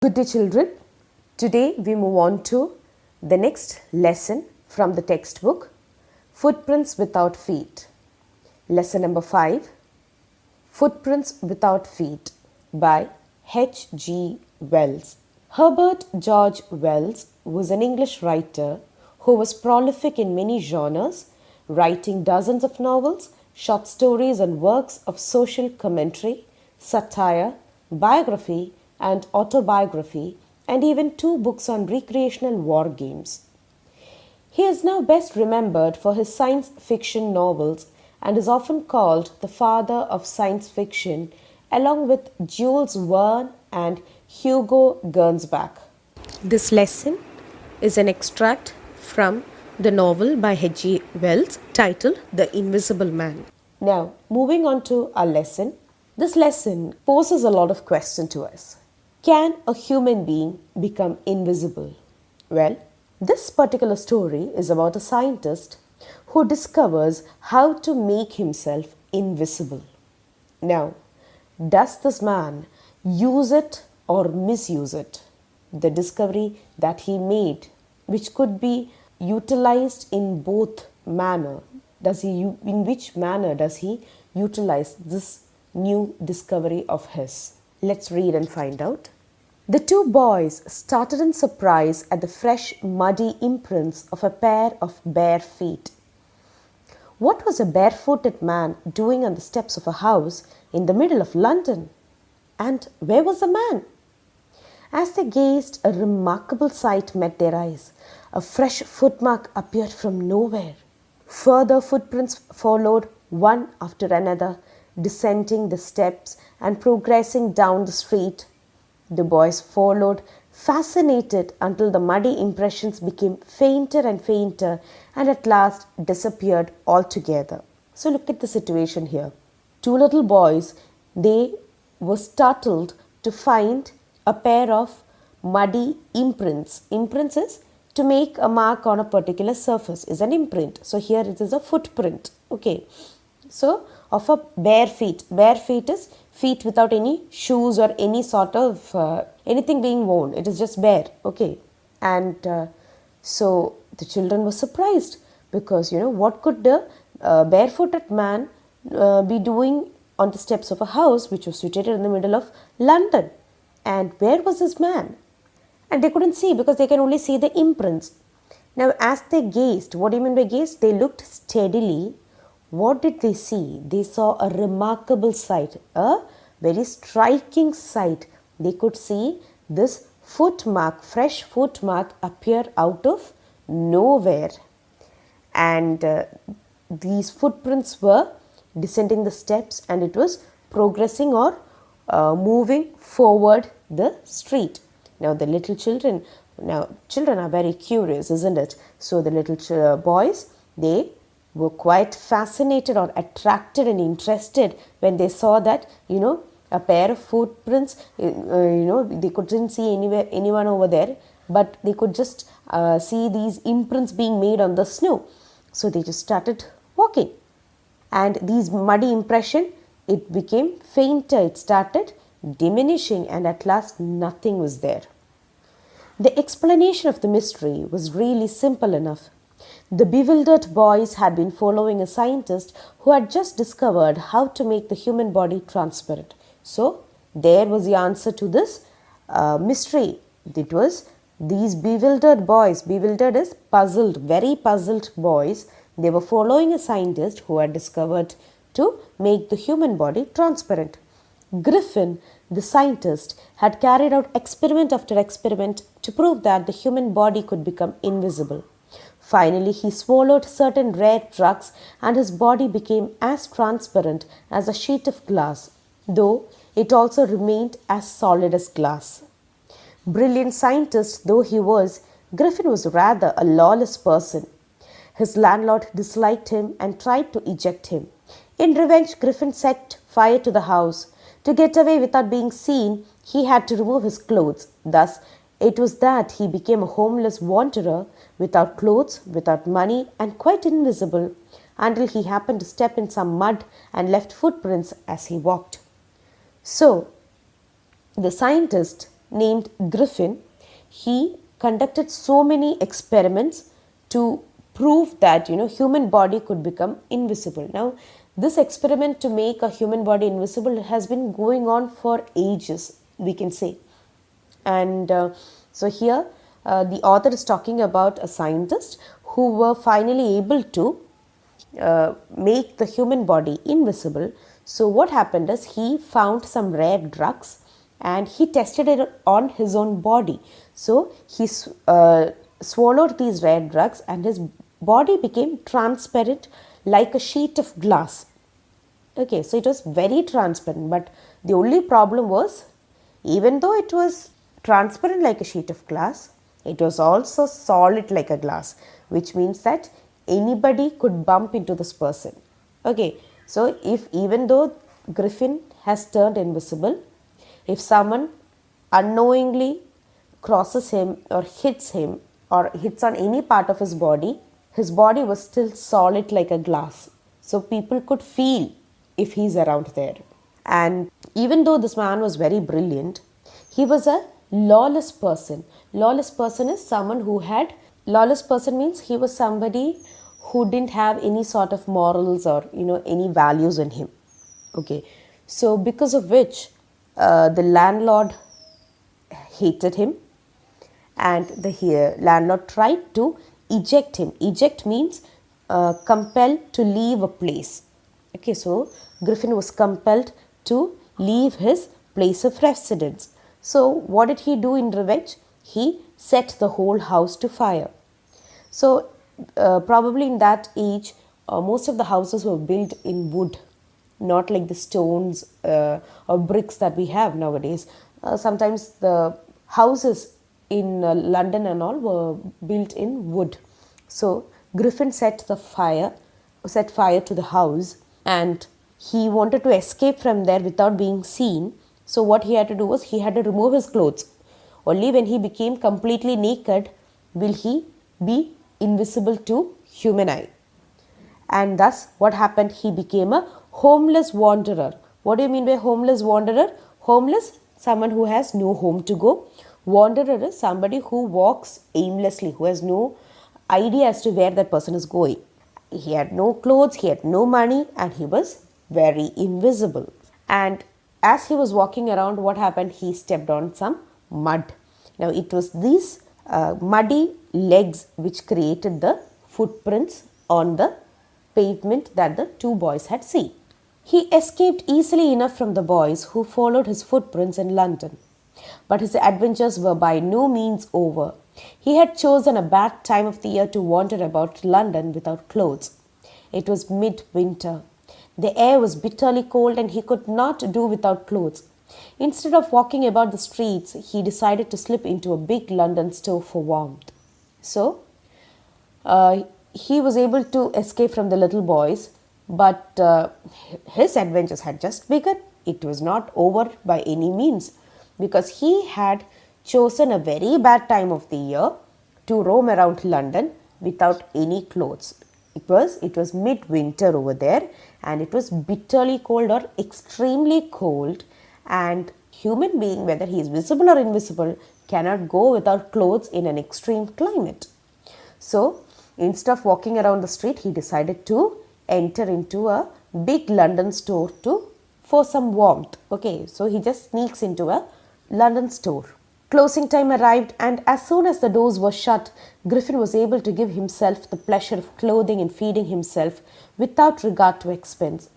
Good day, children. Today we move on to the next lesson from the textbook Footprints Without Feet. Lesson number 5 Footprints Without Feet by H.G. Wells. Herbert George Wells was an English writer who was prolific in many genres, writing dozens of novels, short stories, and works of social commentary, satire, biography, and autobiography, and even 2 books on recreational war games. He is now best remembered for his science fiction novels and is often called the father of science fiction, along with Jules Verne and Hugo Gernsback. This lesson is an extract from the novel by H.G. Wells titled The Invisible Man. Now, moving on to our lesson. This lesson poses a lot of questions to us. Can a human being become invisible? Well, this particular story is about a scientist who discovers how to make himself invisible. Now, does this man use it or misuse it? The discovery that he made, which could be utilized in both manner, in which manner does he utilize this new discovery of his? Let's read and find out. The 2 boys started in surprise at the fresh, muddy imprints of a pair of bare feet. What was a barefooted man doing on the steps of a house in the middle of London? And where was the man? As they gazed, a remarkable sight met their eyes. A fresh footmark appeared from nowhere. Further footprints followed, one after another, descending the steps and progressing down the street. The boys followed, fascinated, until the muddy impressions became fainter and fainter and at last disappeared altogether. So look at the situation here. 2 little boys, they were startled to find a pair of muddy imprints. Imprints is to make a mark on a particular surface, is an imprint. So here it is a footprint. Okay. So of a bare feet. Bare feet is feet without any shoes or any sort of anything being worn. It is just bare. Okay. And so the children were surprised because, what could the barefooted man be doing on the steps of a house which was situated in the middle of London? And where was this man? And they couldn't see because they can only see the imprints. Now, as they gazed, what do you mean by gazed? They looked steadily. What did they see? They saw a remarkable sight, a very striking sight. They could see this footmark, fresh footmark appear out of nowhere. And these footprints were descending the steps and it was progressing or moving forward the street. Now the little children, children are very curious, isn't it? So the little boys, they were quite fascinated or attracted and interested when they saw that, a pair of footprints, they couldn't see anyone over there, but they could just see these imprints being made on the snow. So they just started walking. And these muddy impression, it became fainter. It started diminishing and at last nothing was there. The explanation of the mystery was really simple enough. The bewildered boys had been following a scientist who had just discovered how to make the human body transparent. So, there was the answer to this mystery. It was these bewildered boys. Bewildered is puzzled, very puzzled boys. They were following a scientist who had discovered to make the human body transparent. Griffin, the scientist, had carried out experiment after experiment to prove that the human body could become invisible. Finally, he swallowed certain rare drugs and his body became as transparent as a sheet of glass, though it also remained as solid as glass. Brilliant scientist though he was, Griffin was rather a lawless person. His landlord disliked him and tried to eject him. In revenge, Griffin set fire to the house. To get away without being seen, he had to remove his clothes. Thus, it was that he became a homeless wanderer, without clothes, without money, and quite invisible, until he happened to step in some mud and left footprints as he walked. So, the scientist named Griffin, he conducted so many experiments to prove that human body could become invisible. Now, this experiment to make a human body invisible has been going on for ages, we can say. And so here the author is talking about a scientist who were finally able to make the human body invisible. So what happened is he found some rare drugs and he tested it on his own body. So he swallowed these rare drugs and his body became transparent like a sheet of glass. Okay, so it was very transparent, but the only problem was, even though it was transparent like a sheet of glass, it was also solid like a glass, which means that anybody could bump into this person. Okay, so if even though Griffin has turned invisible, if someone unknowingly crosses him or hits on any part of his body was still solid like a glass. So people could feel if he's around there. And even though this man was very brilliant, he was a lawless person. Lawless person means he was somebody who didn't have any sort of morals or any values in him. Okay, so because of which the landlord hated him, and the landlord tried to eject him. Eject means compelled to leave a place. Okay, so Griffin was compelled to leave his place of residence. So what did he do in revenge? He set the whole house to fire. So probably in that age, most of the houses were built in wood, not like the stones or bricks that we have nowadays. Sometimes the houses in London and all were built in wood. So Griffin set fire to the house, and he wanted to escape from there without being seen. So what he had to do was he had to remove his clothes. Only when he became completely naked will he be invisible to human eye. And thus what happened? He became a homeless wanderer. What do you mean by homeless wanderer? Homeless, someone who has no home to go. Wanderer is somebody who walks aimlessly, who has no idea as to where that person is going. He had no clothes, he had no money, and he was very invisible. And as he was walking around, what happened? He stepped on some mud. Now it was these muddy legs which created the footprints on the pavement that the two boys had seen. He escaped easily enough from the boys who followed his footprints in London. But his adventures were by no means over. He had chosen a bad time of the year to wander about London without clothes. It was midwinter. The air was bitterly cold and he could not do without clothes. Instead of walking about the streets, he decided to slip into a big London store for warmth. So, he was able to escape from the little boys, but his adventures had just begun. It was not over by any means, because he had chosen a very bad time of the year to roam around London without any clothes. It was midwinter over there, and it was bitterly cold or extremely cold, and human being, whether he is visible or invisible, cannot go without clothes in an extreme climate. So instead of walking around the street, he decided to enter into a big London store for some warmth. Okay, so he just sneaks into a London store. Closing time arrived, and as soon as the doors were shut, Griffin was able to give himself the pleasure of clothing and feeding himself without regard to expense.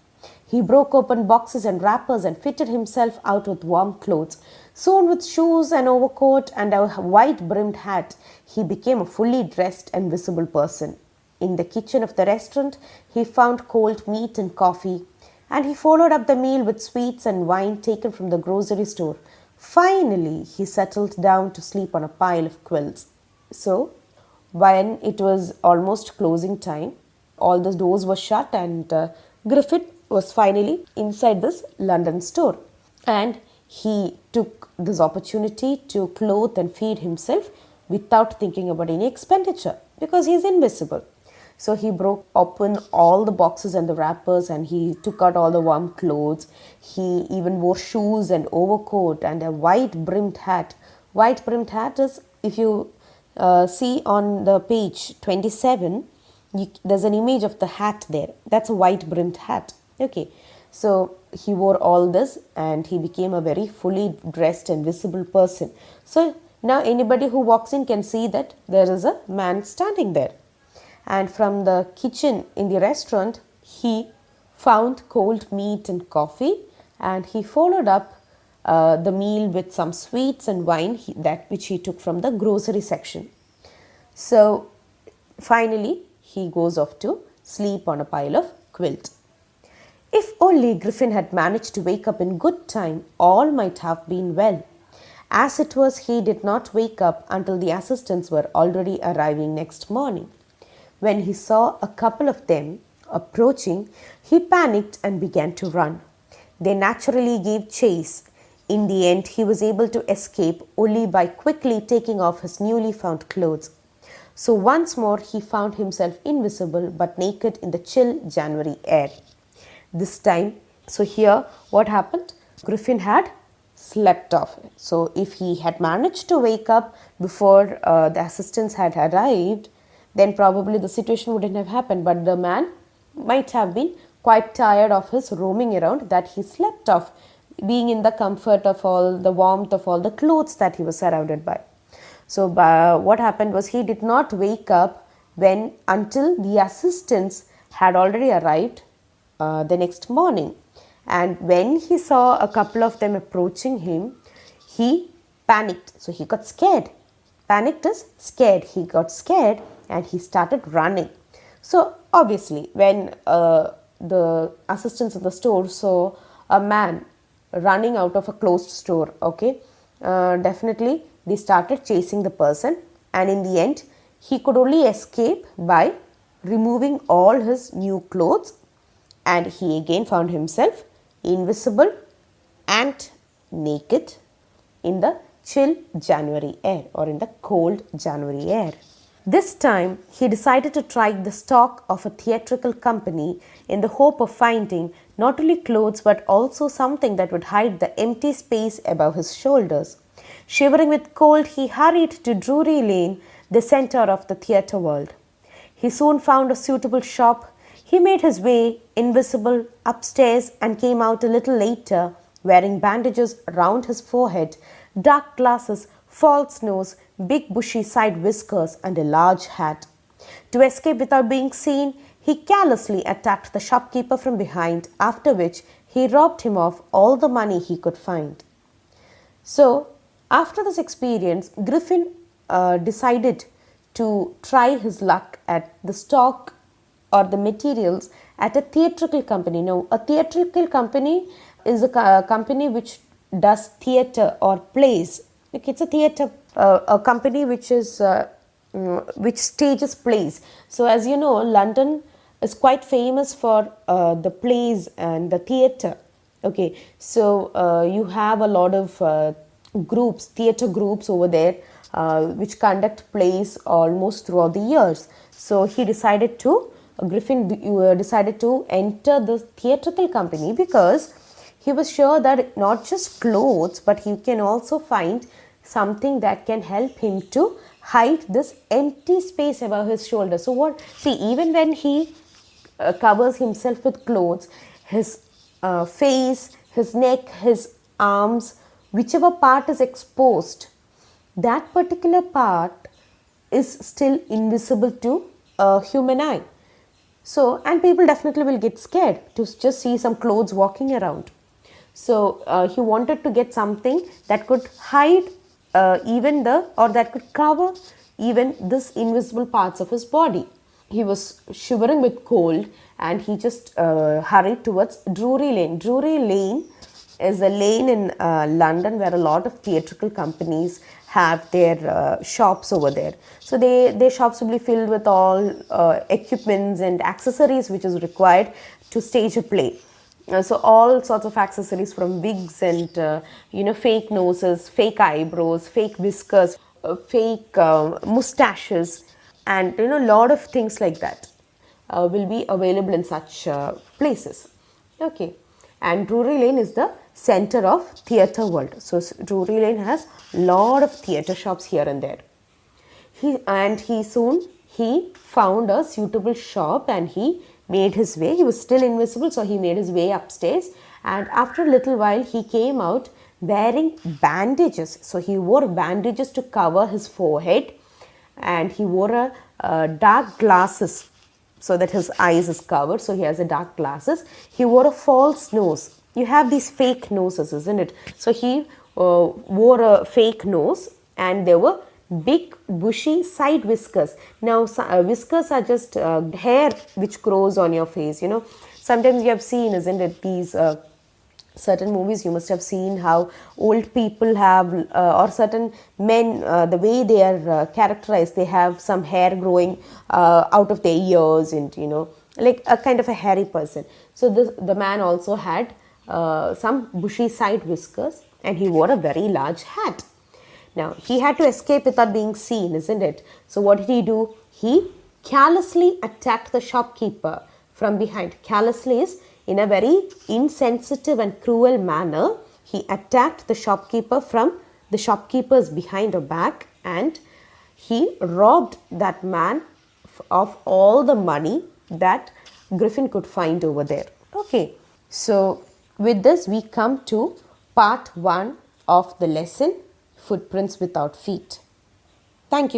He broke open boxes and wrappers and fitted himself out with warm clothes. Soon, with shoes, an overcoat, and a white-brimmed hat, he became a fully dressed and visible person. In the kitchen of the restaurant, he found cold meat and coffee, and he followed up the meal with sweets and wine taken from the grocery store. Finally, he settled down to sleep on a pile of quilts. So, when it was almost closing time, all the doors were shut, and Griffin was finally inside this London store. And he took this opportunity to clothe and feed himself without thinking about any expenditure, because he is invisible. So he broke open all the boxes and the wrappers, and he took out all the warm clothes. He even wore shoes and overcoat and a white brimmed hat. White brimmed hat is, if you see on the page 27, there's an image of the hat there. That's a white brimmed hat. Okay, so he wore all this and he became a very fully dressed and visible person. So now anybody who walks in can see that there is a man standing there. And from the kitchen in the restaurant, he found cold meat and coffee, and he followed up the meal with some sweets and wine that which he took from the grocery section. So finally, he goes off to sleep on a pile of quilt. If only Griffin had managed to wake up in good time, all might have been well. As it was, he did not wake up until the assistants were already arriving next morning. When he saw a couple of them approaching, he panicked and began to run. They naturally gave chase. In the end, he was able to escape only by quickly taking off his newly found clothes. So once more he found himself invisible but naked in the chill January air. This time, so here what happened? Griffin had slept off. So if he had managed to wake up before the assistants had arrived, then probably the situation wouldn't have happened. But the man might have been quite tired of his roaming around, that he slept off, being in the comfort of all the warmth of all the clothes that he was surrounded by. So what happened was he did not wake up until the assistants had already arrived the next morning. And when he saw a couple of them approaching him, he panicked. So he got scared. Panicked is scared. He got scared and he started running. So obviously, when the assistants in the store saw a man running out of a closed store, okay, definitely they started chasing the person, and in the end, he could only escape by removing all his new clothes, and he again found himself invisible and naked in the chill January air, or in the cold January air. This time, he decided to try the stock of a theatrical company in the hope of finding not only clothes but also something that would hide the empty space above his shoulders. Shivering with cold, he hurried to Drury Lane, the center of the theatre world. He soon found a suitable shop. He made his way, invisible, upstairs and came out a little later, wearing bandages round his forehead, dark glasses, false nose, big bushy side whiskers and a large hat. To escape without being seen, he carelessly attacked the shopkeeper from behind, after which he robbed him of all the money he could find. So, after this experience, Griffin decided to try his luck at the stock or the materials at a theatrical company. Now, a theatrical company is a company which does theatre or plays. Like, it's a theatre, a company which stages plays. So, as you know, London is quite famous for the plays and the theatre. Okay, so you have a lot of groups, theatre groups over there, which conduct plays almost throughout the years. So he decided to, Griffin decided to enter the theatrical company because he was sure that not just clothes, but he can also find something that can help him to hide this empty space above his shoulder. So what? See, even when he covers himself with clothes, his face, his neck, his arms, whichever part is exposed, that particular part is still invisible to a human eye. So, and people definitely will get scared to just see some clothes walking around. So, he wanted to get something that could hide that could cover even this invisible parts of his body. He was shivering with cold and he just hurried towards Drury Lane. Drury Lane is a lane in London where a lot of theatrical companies have their shops over there. So their shops will be filled with all equipments and accessories which is required to stage a play. So all sorts of accessories, from wigs and fake noses, fake eyebrows, fake whiskers, fake mustaches, and a lot of things like that. will be available in such places. Okay, and Drury Lane is the center of theatre world. So Drury Lane has lot of theatre shops here and there. He soon found a suitable shop and he made his way. He was still invisible, so he made his way upstairs, and after a little while he came out wearing bandages. So he wore bandages to cover his forehead, and he wore a dark glasses so that his eyes is covered. So he has a dark glasses. He wore a false nose. You have these fake noses, isn't it? So he wore a fake nose, and there were big bushy side whiskers. Now whiskers are just hair which grows on your face. You know, sometimes you have seen, isn't it, these certain movies you must have seen how old people have or certain men, the way they are characterized, they have some hair growing out of their ears, and you know, like a kind of a hairy person. So the man also had some bushy side whiskers, and he wore a very large hat. Now he had to escape without being seen, isn't it? So what did he do? He callously attacked the shopkeeper from behind. Callously is in a very insensitive and cruel manner. He attacked the shopkeeper from the shopkeeper's behind or back, and he robbed that man of all the money that Griffin could find over there. Okay, so with this we come to part 1 of the lesson, Footprints Without Feet. Thank you.